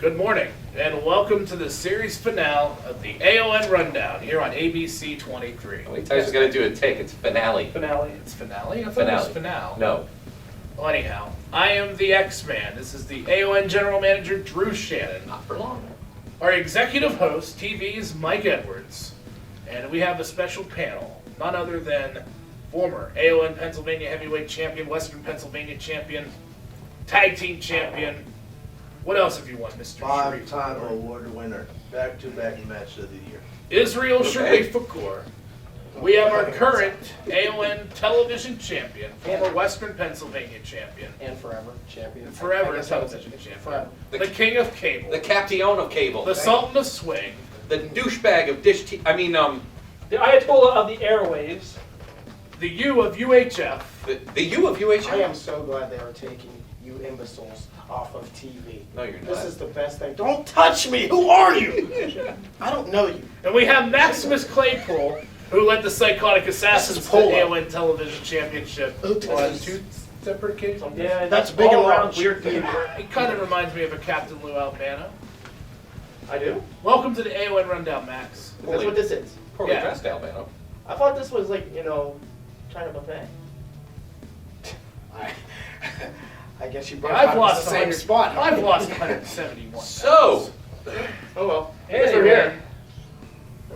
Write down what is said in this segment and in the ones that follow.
Good morning, and welcome to the series finale of the AON RunDown here on ABC 23. Wait, I just got to do a take. It's finale. It's finale? I thought it was finale. No. Well, anyhow, I am the X-Man. This is the AON General Manager, Drew Shannon. Not for long. Our executive host, TV, is Mike Edwards. And we have a special panel, none other than former AON Pennsylvania Heavyweight Champion, Western Pennsylvania Champion, Tag Team Champion. What else have you won, Mr. Sharif? Five-time award winner, back-to-back match of the year. Israel Sharif Fakour. We have our current AON television champion, former Western Pennsylvania champion, And forever champion. forever television champion, Forever. the king of cable, The Captain of cable. the sultan of swing, The douchebag of dish TV. The Ayatollah of the airwaves. the U of UHF, the U of UHF. I am so glad they are taking you imbeciles off of TV. No, you're not. This is the best thing. Don't touch me! Who are you? I don't know you. and we have Maximus Claypool, who led the Psychotic Assassins to the Polo. AON television championship Who on does? 2 separate occasions. Yeah, That's big and all around large. weird people. It kind of reminds me of a Captain Lou Albano. I do? Welcome to the AON RunDown, Max. That's what this is. Poorly Yeah. dressed Albano. I thought this was like, China buffet. I guess you both I've got lost the same 100 spot. I've lost 171. So, Oh well. Anyway. We're here.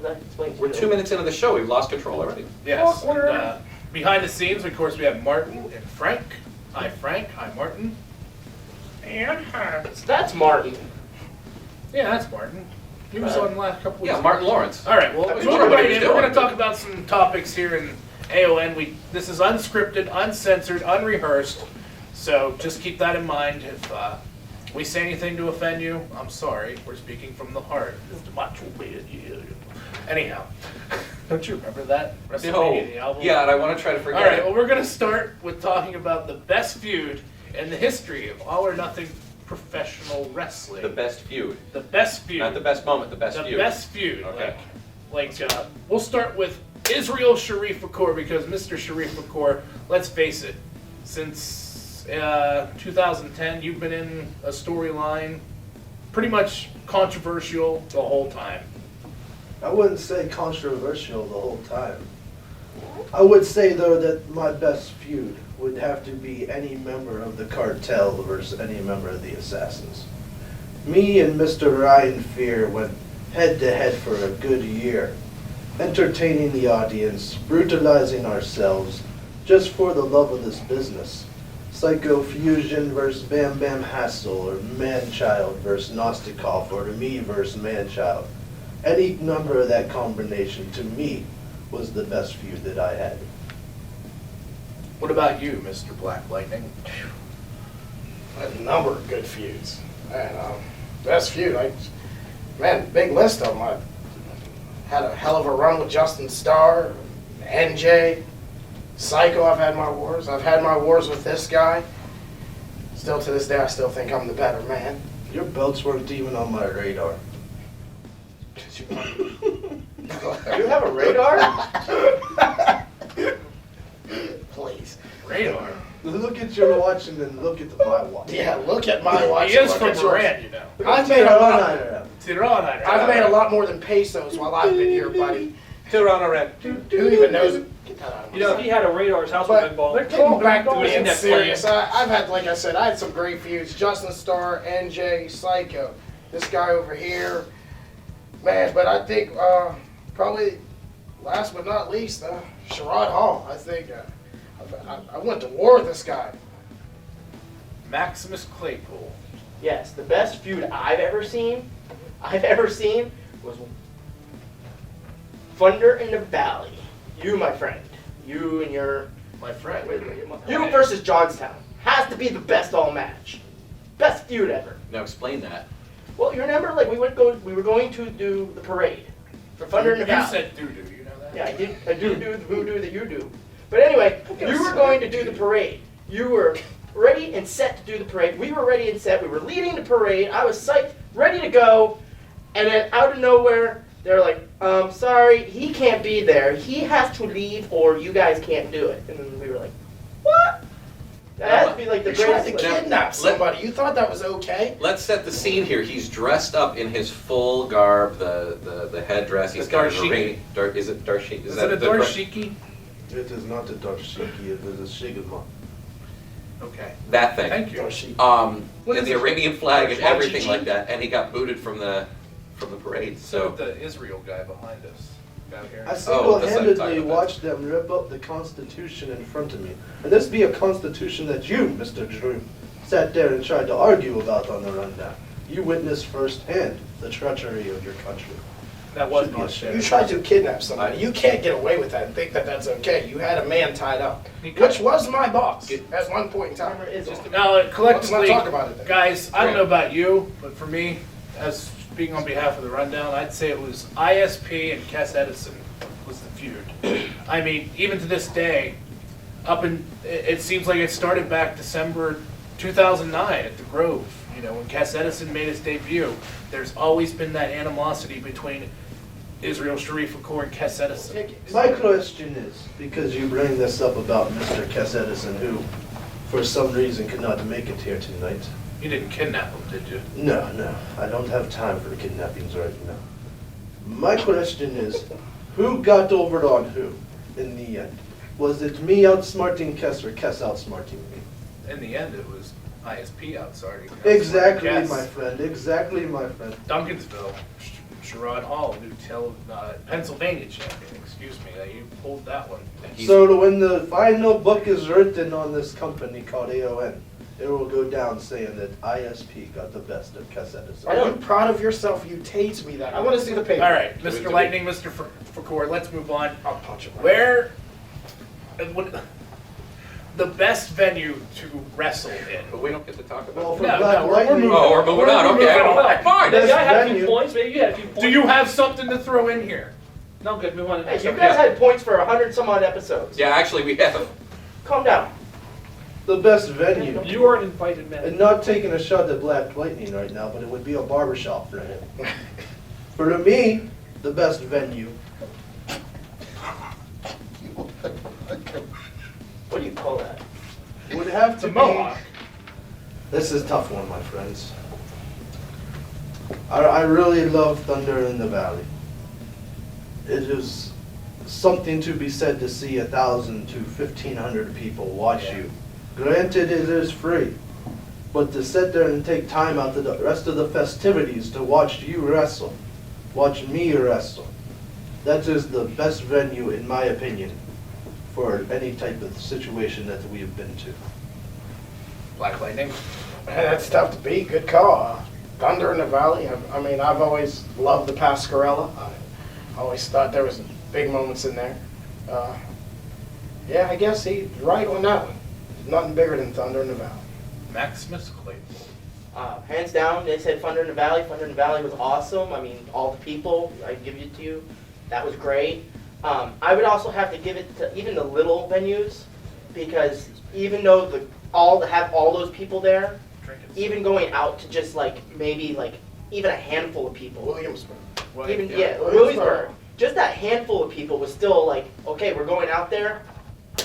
That explains we're it. 2 minutes into the show. We've lost control already. Yes. Awkward. and, behind the scenes, of course, we have Martin and Frank. Hi, Frank. Hi, Martin. And That's Martin. yeah, that's Martin. He was on the last couple weeks. Yeah, Martin Lawrence. All right. Well, I was moving wondering what right he was in, we're doing. going to talk about some topics here in AON. This is unscripted, uncensored, unrehearsed. So just keep that in mind. If we say anything to offend you, I'm sorry. We're speaking from the heart. It's macho man. Anyhow, don't you remember that No. WrestleMania the album? Yeah, and I want to try to forget All right. it. Well, we're going to start with talking about the best feud in the history of All or Nothing professional wrestling. The best feud. The best feud. Not the best moment, the best The feud. best feud. Okay. We'll start with Israel Sharif Fakour because Mr. Sharif Fakour, let's face it, since 2010, you've been in a storyline pretty much controversial the whole time. I wouldn't say controversial the whole time. I would say, though, that my best feud would have to be any member of the cartel versus any member of the Assassins. Me and Mr. Ryan Fear went head-to-head for a good year, entertaining the audience, brutalizing ourselves, just for the love of this business. Psycho Fusion versus Bam Bam Hassel, or Manchild versus Nostikov, or me versus Manchild. Any number of that combination, to me, was the best feud that I had. What about you, Mr. Black Lightning? A number of good feuds. And best feud, big list of them. I had a hell of a run with Justin Starr, NJ, Psycho. I've had my wars. I've had my wars with this guy. Still to this day, I still think I'm the better man. Your belts weren't even on my radar. You have a radar? Please. Radar. Look at your watch and then look at my watch. Yeah, look at my watch. He is look from at yours. Moran, you know. I've made a lot. I've I've made a lot more than pesos while I've been here, buddy. Tirana Red. Who even knows it? Get that out of my If he had a radar, his house would have But been getting bald. back to We've seen being that serious, plan. I've had, like I said, I had some great feuds. Justin Starr, NJ, Psycho, this guy over here, man. But I think probably last but not least, Sherrod Hall. I think I went to war with this guy. Maximus Claypool. Yes, the best feud I've ever seen was Thunder in the Valley. You, my friend. You and your... My friend. You versus Johnstown. Has to be the best all match. Best feud ever. Now explain that. Well, you remember, like, we were going to do the parade for Thunder in the You Valley. said doo-doo, you know that? Yeah, I did. I do the voodoo that you do. But anyway, you were going to do the parade. You were ready and set to do the parade. We were ready and set. We were leading the parade. I was psyched, ready to go. And then out of nowhere, they're like, sorry, he can't be there. He has to leave or you guys can't do it. And then we were like, what? That has to be like the You tried to greatest. kidnap somebody. You thought that was okay? Let's set the scene here. He's dressed up in his full garb, the headdress. He's The got his dashiki. ring. Is it dashiki? Is it a the correct- dashiki? It is not a dashiki, it is a shigama. Okay, That thing. thank you. What And is the it? Arabian flag and everything Dashiki? like that. And he got booted from the parade. So So the Israel guy behind us, out here. I that's what I'm talking single-handedly about. watched them rip up the Constitution in front of me. And this be a Constitution that you, Mr. Drew, sat there and tried to argue about on the rundown. You witnessed firsthand the treachery of your country. That was Should be not ashamed. You tried to kidnap somebody. You can't get away with that and think that that's okay. You had a man tied up, which was my boss at one point in time. Now, collectively, Let's not talk about it then. guys, I don't know about you, but for me, as speaking on behalf of the rundown, I'd say it was ISP and Cass Edison was the feud. I mean, even to this day, it seems like it started back December 2009 at the Grove. You know, when Cass Edison made his debut, there's always been that animosity between Israel Sharif Akour and Cass Edison. My question is, because you bring this up about Mr. Cass Edison, who for some reason could not make it here tonight. You didn't kidnap him, did you? No, I don't have time for kidnappings right now. My question is, who got over on who in the end? Was it me outsmarting Cass or Cass outsmarting me? In the end, it was ISP outside. Exactly, Cass. my friend, exactly, my friend. Duncansville, Sherrod Hall, Pennsylvania champion, excuse me, you pulled that one. He's- So when the final book is written on this company called AON, it will go down saying that ISP got the best of Cass Edison. Are you proud of yourself? You tased me that. I want to see the paper. All right, Do we- Mr. do we- Lightning, Mr. Fakor, let's move on. I'll punch him. Where, the best venue to wrestle in? But we don't get to talk about Well, it. for No, Black no, we're Lightning, moving Oh, we're moving on. Okay, all right, fine. Best Maybe I had a few venue. points, maybe you had a few points. Do you have something to throw in here? No, good, move on to the Hey, next you one. guys had points for 100 some odd episodes. Yeah, actually, we have. Calm down. the best venue. You weren't invited, man. And not taking a shot at Black Lightning right now, but it would be a barbershop for him. For me, the best venue. What do you call that? Would have It's to a be. mohawk. This is a tough one, my friends. I really love Thunder in the Valley. It is something to be said to see 1,000 to 1,500 people watch you. Granted, it is free, but to sit there and take time out of the rest of the festivities to watch you wrestle, watch me wrestle, that is the best venue, in my opinion, for any type of situation that we have been to. Black Lightning. Man, that's tough to beat. Good call. Thunder in the Valley. I mean, I've always loved the Pascarella. I always thought there was big moments in there. Yeah, I guess he's right on that one. Nothing bigger than Thunder in the Valley. Maximus Claypool. Hands down, they said Thunder in the Valley. Thunder in the Valley was awesome. I mean, all the people, I give it to you. That was great. I would also have to give it to even the little venues, because even though have all those people there, Drinking. even going out to just like maybe like even a handful of people, Williamsburg. Well, even yeah. Williamsburg, just that handful of people was still like, okay, we're going out there,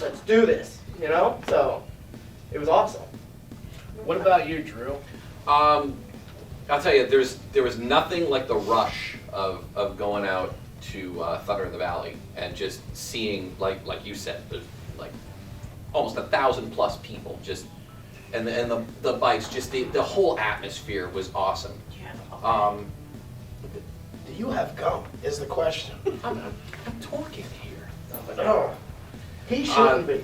let's do this, you know? So it was awesome. What about you, Drew? I'll tell you, there was nothing like the rush of going out to Thunder in the Valley and just seeing, like you said, there's like almost 1,000 plus people just, and the bikes, just the whole atmosphere was awesome. Do you have gum? Is the question. I'm talking here. No. He shouldn't be.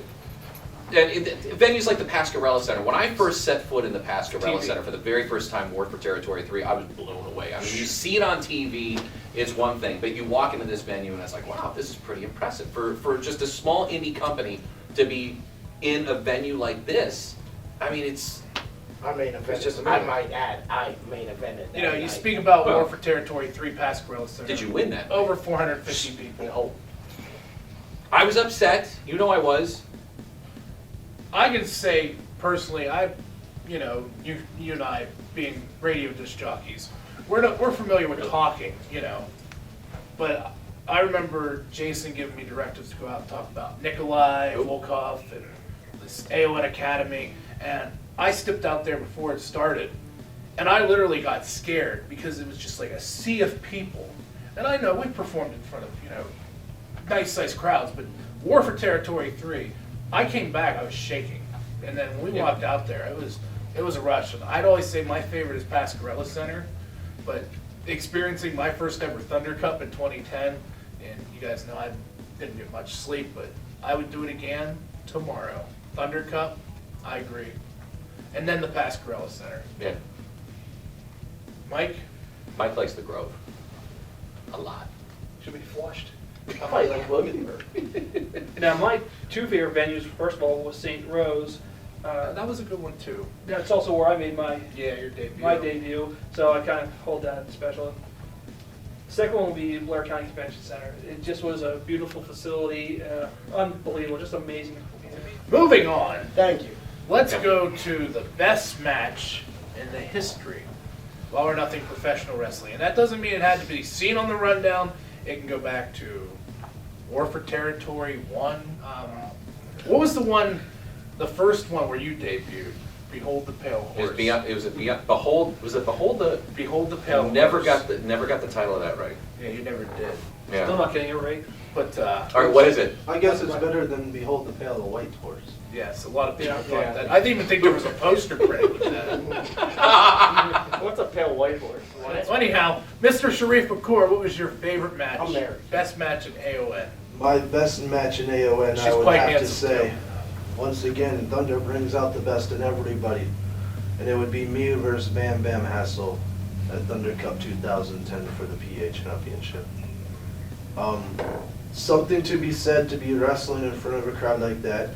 And venues like the Pascarella Center, when I first set foot in the Pascarella TV. Center for the very first time, worked for Territory 3, I was blown away. I mean, you see it on TV, it's one thing, but you walk into this venue and it's like, wow, this is pretty impressive. For just a small indie company to be in a venue like this, I mean, it's... I main event. It's just I amazing. might add, I main evented. You know, that you night. speak about Well- War for Territory 3 Pascarella Center. Did you win that? Over 450 people. No. I was upset. You know I was. I can say personally, you and I being radio disc jockeys, we're familiar with talking, you know. But I remember Jason giving me directives to go out and talk about Nikolai, Nope. Volkov, and this AON Academy, and I stepped out there before it started, and I literally got scared because it was just like a sea of people. And I know we performed in front of, nice sized crowds, but War for Territory 3, I came back, I was shaking. And then when we walked out there, it was a rush. And I'd always say my favorite is Pascarella Center, but experiencing my first ever Thunder Cup in 2010, and you guys know I didn't get much sleep, but I would do it again tomorrow. Thunder Cup, I agree. And then the Pascarella Center. Yeah. Mike? Mike likes the Grove. A lot. Should be flushed. I thought you liked Williamsburg. Now, my two favorite venues, first of all, was St. Rose. That was a good one too. That's also where I made my Your debut. debut, so I kind of hold that special. Second one will be Blair County Convention Center. It just was a beautiful facility, unbelievable, just amazing. Moving on, Thank you. let's go to the best match in the history of All or Nothing professional wrestling. And that doesn't mean it had to be seen on the rundown. It can go back to War for Territory 1. What was the first one where you debuted? Behold the Pale It was Horse. beyond. It was Behold. Was it Behold the? Behold the Pale Never Horse. got the title of that right. Yeah, you never did. Yeah. Still not getting it right. But, All right. What is it? I guess it's better than Behold the Pale, the White Horse. yes, a lot of people Yeah. thought that. I didn't even think there was a poster printed with that. What's a pale white horse? So anyhow, Mr. Sharif Bakur, what was your favorite match? I'm married. Best match in AON. My best match in AON, She's I would quite have to handsome, say, too. once again, Thunder brings out the best in everybody. And it would be me versus Bam Bam Hassel at Thunder Cup 2010 for the PA Championship. Something to be said to be wrestling in front of a crowd like that.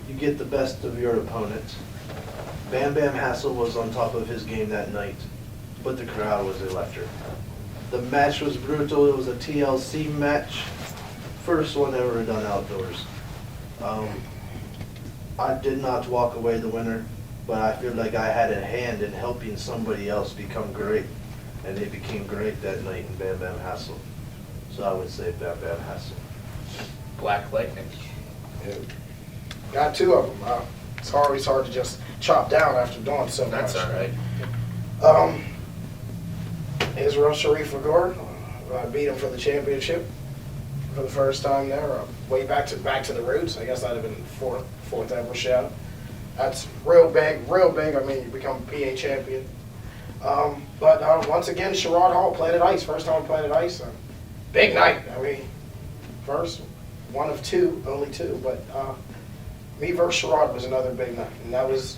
You get the best of your opponent. Bam Bam Hassel was on top of his game that night, but the crowd was electric. The match was brutal. It was a TLC match. First one ever done outdoors. I did not walk away the winner, but I feel like I had a hand in helping somebody else become great, and they became great that night in Bam Bam Hassel. So I would say Bam Bam Hassel. Black Lightning. Yeah. Got two of them. It's always hard to just chop down after doing so much. That's all right. Israel Sharif Agor, I beat him for the championship for the first time there. Way back to the roots. I guess that'd have been fourth ever show. That's real big. I mean, you become PA champion. But once again, Sherrod Hall played at ice. First time I played at ice. Big night. I mean, first one of two, only two. But me versus Sherrod was another big night, and that was,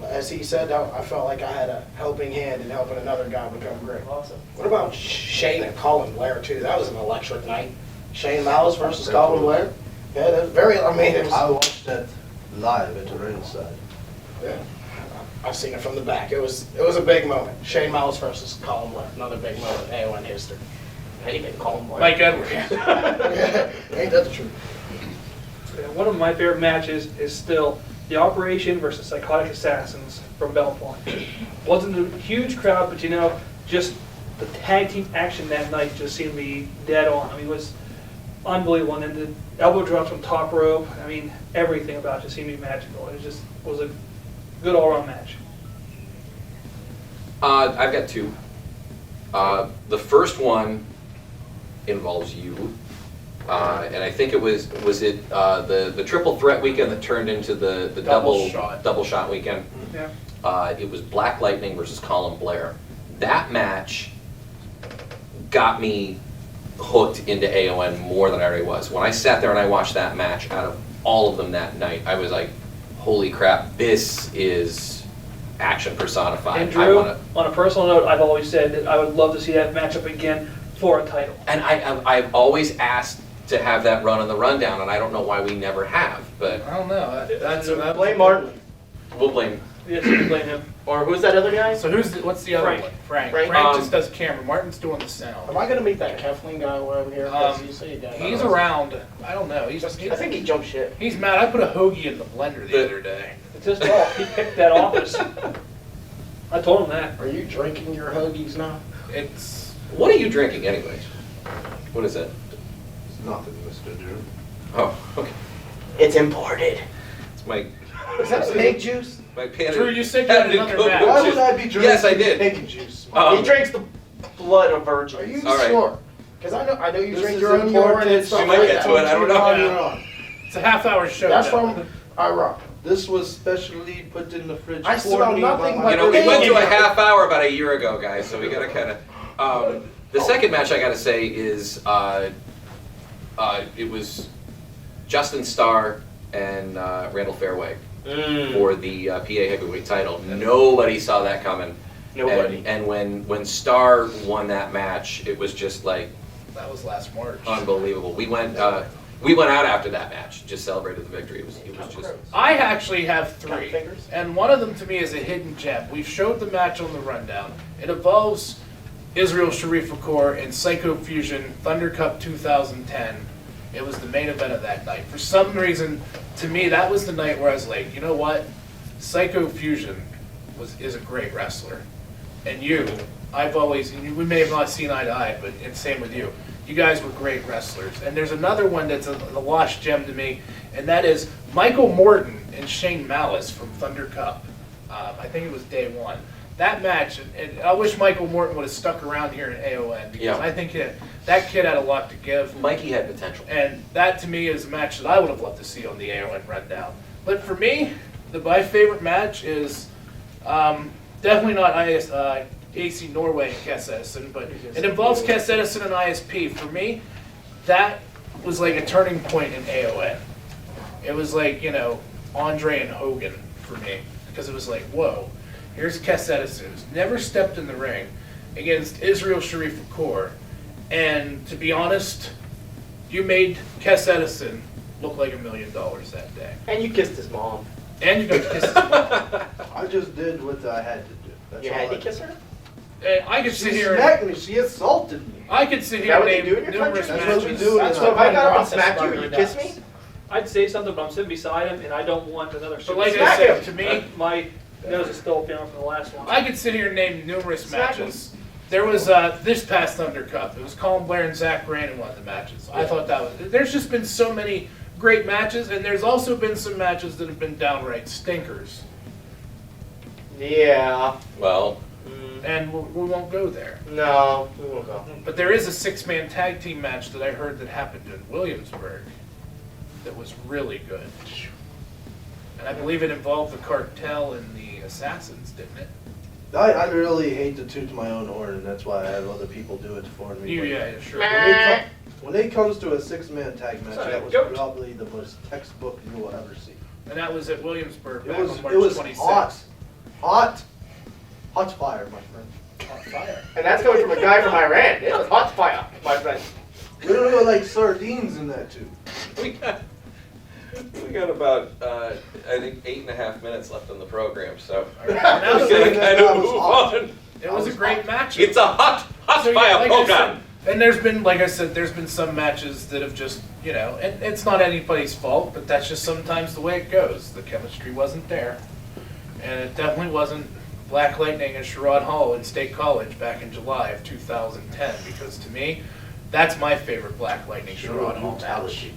as he said, I felt like I had a helping hand in helping another guy become great. Awesome. What about Shane and Colin Blair too? That was an electric night. Shane Malice versus Colin Blair. Yeah, that was very. I mean, it was. I watched that live at the ringside. Yeah, I've seen it from the back. It was a big moment. Shane Malice versus Colin Blair. Another big moment in AON history. Anything Colin Blair. Mike Edwards. Yeah, ain't that the truth? Yeah, one of my favorite matches is still the Operation versus Psychotic Assassins from Belfont. Wasn't a huge crowd, but just the tag team action that night just seemed to be dead on. I mean, it was unbelievable. And then the elbow drops from top rope. I mean, everything about it just seemed to be magical. It just was a good all-around match. I've got two. The first one involves you, and I think it was the triple threat weekend that turned into the Double shot. double shot weekend. Yeah. It was Black Lightning versus Colin Blair. That match got me hooked into AON more than I already was. When I sat there and I watched that match, out of all of them that night, I was like, holy crap, this is action personified. And Drew, I wanna, on a personal note, I've always said that I would love to see that matchup again for a title. and I've always asked to have that run on the rundown, and I don't know why we never have, but I don't know. That's Blame Martin. we'll blame. Yes, you can blame him. Or who's that other guy? So what's the other Frank. one? Frank. Frank. Frank just does camera. Martin's doing the Am sound. I gonna meet that Kefling guy over here? 'Cause you say that. He's around. I don't know. He's I think he jumped ship. he's mad. I put a hoagie in the blender the other day. It's his fault. He picked that office. I told him that. Are you drinking your hoagies now? It's What are you drinking, anyways? What is it? It's nothing, Mr. Drew. Oh, okay. It's imported. it's It's my Is that pig juice? my pan. Drew, you said you had another match. Why would I be drinking Yes, I did. pig juice? He drinks the blood of virgins. Are you All right. sure? Because I know you This drink is your own urine important. and stuff You might like get that. to it, I don't know. On Yeah. and on. It's a half-hour show. That's gentlemen. from Iraq. This was specially put in the fridge I for smell me nothing by but You know, we Hey, went to a yeah. half hour about a year ago, guys, so we gotta kind of. The second match I gotta say is it was Justin Starr and Randall Fairway for the PA heavyweight title. Nobody saw that coming. Nobody. And when Starr won that match, it was just like That was last March. unbelievable. We went out after that match, just celebrated the victory. It was just. I actually have Count three, fingers? and one of them to me is a hidden gem. We've showed the match on the rundown. It involves Israel Sharif Kapoor and Psycho Fusion Thunder Cup 2010. It was the main event of that night. For some reason, to me, that was the night where I was like, you know what? Psycho Fusion is a great wrestler, and we may have not seen eye to eye, but and same with you. You guys were great wrestlers. And there's another one that's a lost gem to me, and that is Michael Morton and Shane Malice from Thunder Cup. I think it was day one. That match, and I wish Michael Morton would have stuck around here in AON, because Yeah. I think that kid had a lot to give. Mikey had potential. And that to me is a match that I would have loved to see on the AON rundown. But for me, my favorite match is definitely not AC Norway and Kess Edison, but it involves Kess Edison and ISP. For me, that was like a turning point in AON. It was like, Andre and Hogan for me, because it was like, whoa, here's Kess Edison, who's never stepped in the ring, against Israel Sharif Kapoor. And to be honest, you made Kess Edison look like $1 million that day. And you kissed his mom. And you got to kiss his mom. I just did what I had to do. That's You all had to I kiss her? And I could sit She here. smacked me. She assaulted me. I could sit Is here that and what they name do in your numerous country? That's what we matches. do. That's So what if I got up and Ross smacked you, Sparker would you kiss does. me? I'd say something, but I'm sitting beside him, and I don't want another. But like I Smack said, him. to me, My nose is still feeling from the last one. I could sit here and name numerous Smack matches. There was this past Thunder Cup. It was Colin Blair and Zach Grant in one of the matches. I thought that was. There's just been so many great matches, and there's also been some matches that have been downright stinkers. Yeah. Well, And we won't go there. No, we won't go. But there is a 6-man tag team match that I heard that happened in Williamsburg that was really good. And I believe it involved the Cartel and the Assassins, didn't it? I really hate to toot my own horn, and that's why I have other people do it for me. but Yeah, sure. When it comes to a 6-man tag match, Sorry, that was goat. probably the most textbook you will ever see. And that was at Williamsburg back It was on March 26th. hot fire, my friend. Hot fire. And that's coming from a guy from Iran. It was hot fire, my friend. We don't know like sardines in that too. we got about I think 8.5 minutes left on the program, so Now we're that gonna we- kind that of was move hot. on. It was a great match. It's a hot So, yeah, fire like I program. said, and there's been, like I said, there's been some matches that have just, and it's not anybody's fault, but that's just sometimes the way it goes. The chemistry wasn't there. And it definitely wasn't Black Lightning and Sherrod Hall in State College back in July of 2010, because to me, that's my favorite Black Lightning Sherrod Hall match.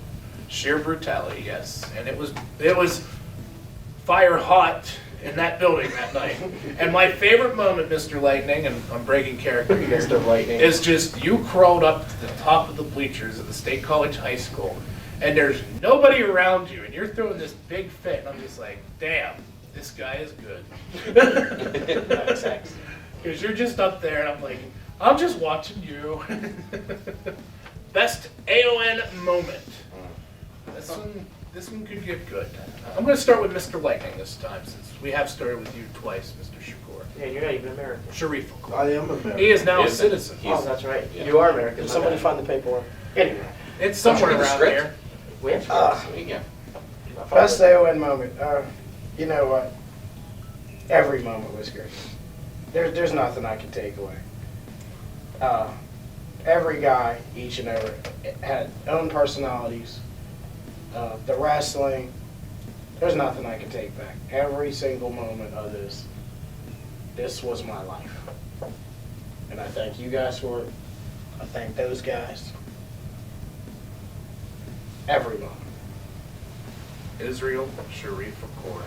Sheer brutality, yes. And it was fire hot in that building that night. And my favorite moment, Mr. Lightning, and I'm breaking character here, Mr. Lightning. is just you crawled up to the top of the bleachers at the State College High School, and there's nobody around you, and you're throwing this big fit, and I'm just like, damn, this guy is good. Because you're just up there, and I'm like, I'm just watching you. Best AON moment. This one could get good. I'm going to start with Mr. Lightning this time, since we have started with you twice, Mr. Shakur. Yeah, you're not even American. Sharif. of course. I am American. He is now He a is. citizen. Oh, that's right. Yeah. You are American. Can my somebody bad. find the paperwork? Anyway, It's somewhere Don't you read the around script? here. we have There you go. Best AON moment. You know what? Every moment was great. There's nothing I can take away. Every guy, each and every, had own personalities. The wrestling, there's nothing I can take back. Every single moment of this was my life. And I thank you guys for it. I thank those guys. Every moment. Israel Sharif Accord.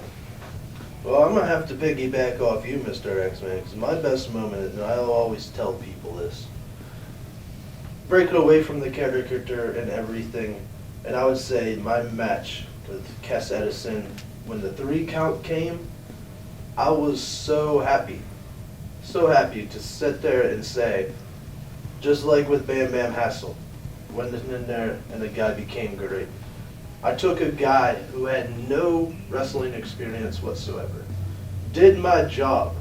Well, I'm gonna have to piggyback off you, Mr. X-Man, 'cause my best moment, and I'll always tell people this, breaking away from the caricature and everything, and I would say my match with Cass Edison, when the 3 count came, I was so happy to sit there and say, just like with Bam Bam Hassel, went in there and the guy became great. I took a guy who had no wrestling experience whatsoever, did my job,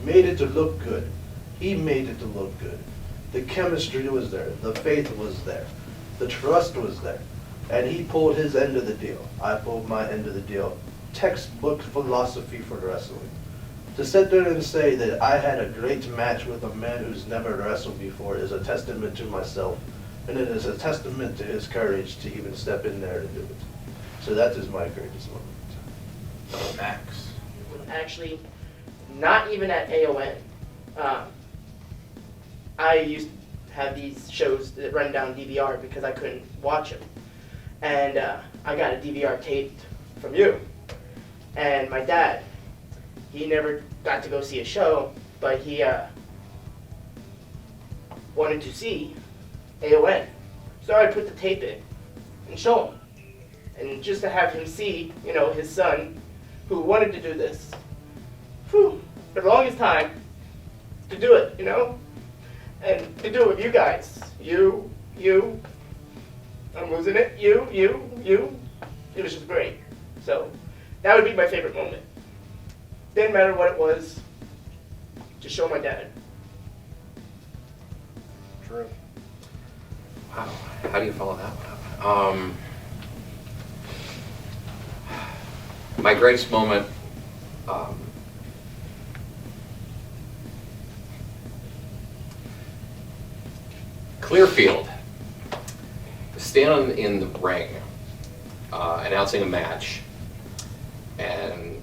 made it to look good. He made it to look good. The chemistry was there, the faith was there, the trust was there, and he pulled his end of the deal. I pulled my end of the deal. Textbook philosophy for wrestling. To sit there and say that I had a great match with a man who's never wrestled before is a testament to myself, and it is a testament to his courage to even step in there and do it. So that is my greatest moment. Max. Actually, not even at AON. I used to have these shows that run down DVR because I couldn't watch them. And I got a DVR taped from you. And my dad, he never got to go see a show, but he wanted to see AON. So I put the tape in and show him. And just to have him see, you know, his son, who wanted to do this, for the longest time, to do it, you know? And to do it with you guys. You, I'm losing it, you. It was just great. So that would be my favorite moment. Didn't matter what it was, to show my dad. True. Wow, how do you follow that one up? My greatest moment, Clearfield, standing in the ring, announcing a match, and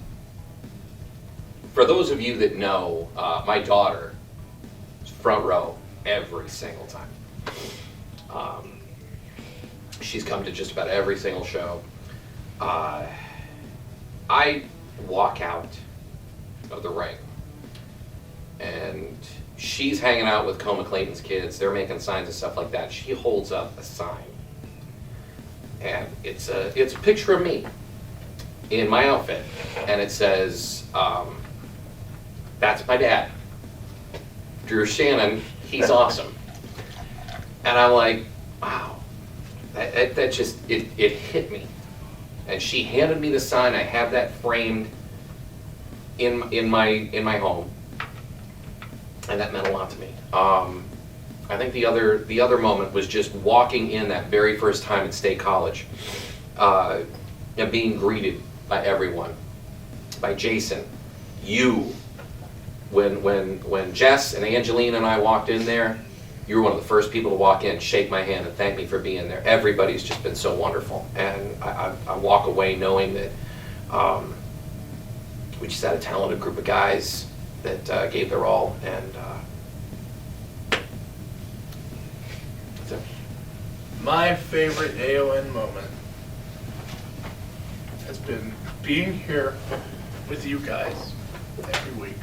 for those of you that know, my daughter is front row every single time. She's come to just about every single show. I walk out of the ring, and she's hanging out with Coma Clayton's kids. They're making signs and stuff like that. She holds up a sign, and it's a picture of me in my outfit, and it says, "That's my dad, Drew Shannon. He's awesome." And I'm like, wow, that just it hit me. And she handed me the sign. I have that framed in my home, and that meant a lot to me. I think the other moment was just walking in that very first time at State College, and being greeted by everyone, by Jason, you. When Jess and Angelina and I walked in there, you were one of the first people to walk in, shake my hand, and thank me for being there. Everybody's just been so wonderful. And I walk away knowing that we just had a talented group of guys that gave their all. And that's it. My favorite AON moment has been being here with you guys every week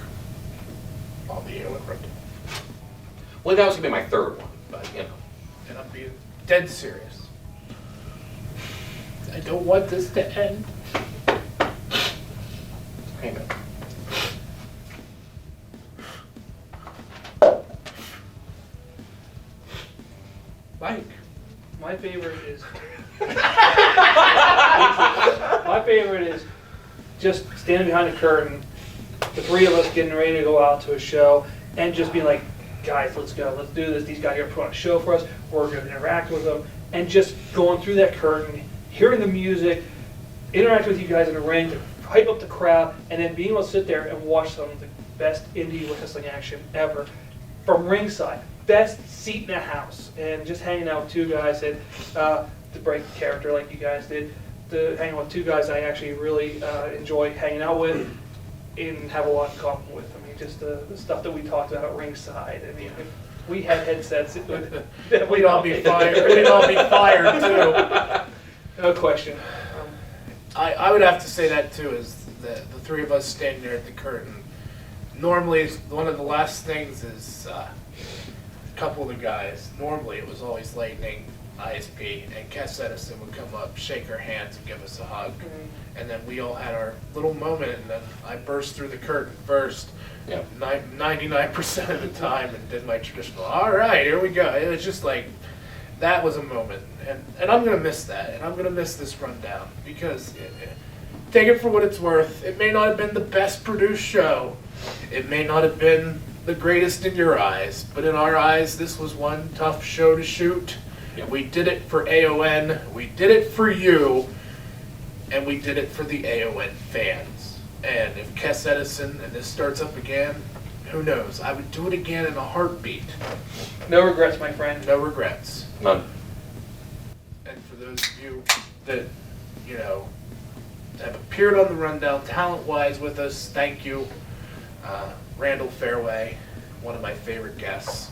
on the AON RunDown. Well, that was going to be my third one, but you know. And I'm being dead serious. I don't want this to end. Amen. Mike. My favorite is my favorite is just standing behind the curtain, the 3 of us getting ready to go out to a show, and just being like, guys, let's go, let's do this. These guys are gonna put on a show for us. We're gonna interact with them, and just going through that curtain, hearing the music, interact with you guys in the ring, to hype up the crowd, and then being able to sit there and watch some of the best indie wrestling action ever from ringside. Best seat in the house, and just hanging out with 2 guys that to break character like you guys did, to hang out with 2 guys I actually really enjoy hanging out with and have a lot in common with. I mean, just the stuff that we talked about at ringside. I mean, if we had headsets, it would We'd all be fired. We'd all be fired too. No question. I would have to say that too, is the three of us standing there at the curtain. Normally, one of the last things is a couple of the guys. Normally, it was always Lightning, ISP, and Cass Edison would come up, shake our hands, and give us a hug. And then we all had our little moment, and then I burst through the curtain first, Yeah. 99% of the time, and did my traditional, all right, here we go. It was just like, that was a moment. And I'm going to miss that, and I'm going to miss this rundown, because take it for what it's worth. It may not have been the best produced show. It may not have been the greatest in your eyes, but in our eyes, this was one tough show to shoot. Yep. We did it for AON, we did it for you, and we did it for the AON fans. And if Cass Edison and this starts up again, who knows? I would do it again in a heartbeat. No regrets, my friend. No regrets. None. And for those of you that, you know, have appeared on the rundown talent-wise with us, thank you. Randall Fairway, one of my favorite guests.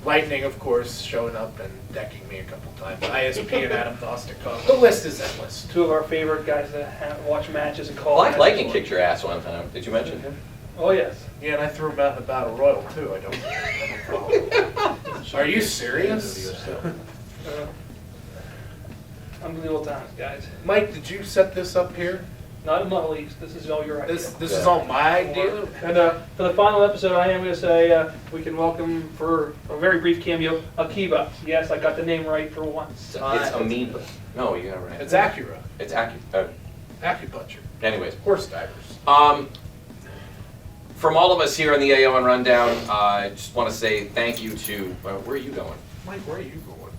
Lightning, of course, showing up and decking me a couple times. ISP and Adam Dostikov. The list is endless. Two of our favorite guys that watch matches and call. Lightning kicked your ass one time. Did you mention him? Oh yes. Yeah, and I threw him out in a battle royal too. I don't follow. Are you serious? Unbelievable times, guys. Mike, did you set this up here? Not in my least. This is all your idea. This is all my idea? And for the final episode, I am going to say we can welcome for a very brief cameo Akiba. Yes, I got the name right for once. It's amoeba. No, you got it right. It's Acura. It's Acupuncture. anyways. Horse divers. From all of us here on the AON Rundown, I just want to say thank you to, where are you going? Mike, where are you going?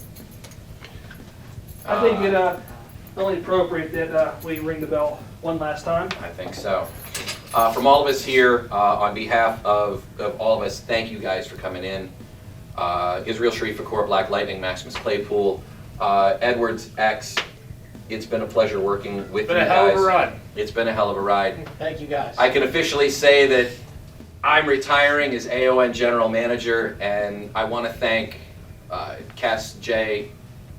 I think it only appropriate that we ring the bell one last time. I think so. From all of us here, on behalf of all of us, thank you guys for coming in. Israel Sharif, Accor, Black Lightning, Maximus Claypool, Edwards X, it's been a pleasure working with you guys. It's been a hell of a ride. It's been a hell of a ride. Thank you guys. I can officially say that I'm retiring as AON General Manager, and I want to thank Cass, Jay,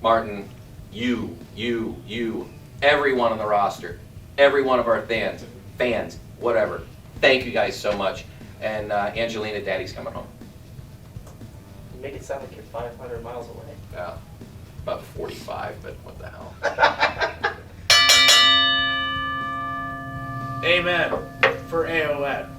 Martin, you, everyone on the roster, every one of our fans, whatever. Thank you guys so much. And Angelina, Daddy's coming home. You make it sound like you're 500 miles away. Yeah, about 45, but what the hell. Amen for AON.